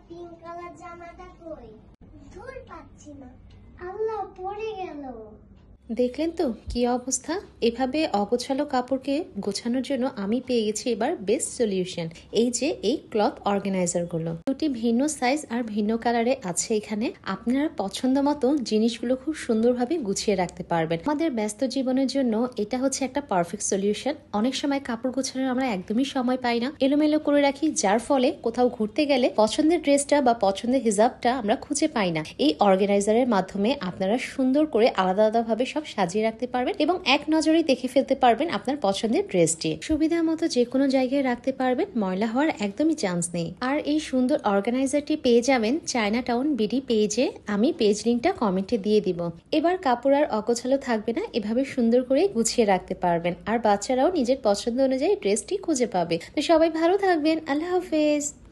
Pink colour জামাটা কই? ধুর পাচ্ছি না। আল্লাহ, পড়ে গেল। দেখলেন তো কি অবস্থা। এভাবে অগোছালো কাপড়কে গোছানোর জন্য আমি পেয়ে গেছি এবার বেস্ট সলিউশন। এই যে এই ক্লথ অর্গানাইজার গুলো দুটি ভিন্ন সাইজ আর ভিন্ন কালারে আছে এখানে। আপনারা পছন্দ মতো জিনিসগুলো খুব সুন্দরভাবে গুছিয়ে রাখতে পারবেন। আমাদের ব্যস্ত জীবনের জন্য এটা হচ্ছে একটা পারফেক্ট সলিউশন। অনেক সময় কাপড় গোছানোর আমরা একদমই সময় পাই না, এলোমেলো করে রাখি, যার ফলে কোথাও ঘুরতে গেলে পছন্দের ড্রেসটা বা পছন্দের হিজাবটা আমরা খুঁজে পাই না। এই অর্গানাইজারের মাধ্যমে আপনারা সুন্দর করে আলাদা আলাদা ভাবে সব সাজিয়ে রাখতে পারবেন এবং এক নজরেই দেখে ফেলতে পারবেন আপনার পছন্দের ড্রেসটি। সুবিধা মতো যে কোনো জায়গায় রাখতে পারবেন, ময়লা হওয়ার একদমই চান্স নেই। আর এই সুন্দর অর্গানাইজারটি পেয়ে যাবেন চায়না টাউন বিডি পেজে। আমি পেজ লিঙ্কটা কমেন্টে দিয়ে দিব। এবার কাপড় আর অগোছালো থাকবে না, এভাবে সুন্দর করে গুছিয়ে রাখতে পারবেন আর বাচ্চারাও নিজের পছন্দ অনুযায়ী ড্রেসটি খুঁজে পাবে। তো সবাই ভালো থাকবেন। আল্লাহ হাফেজ।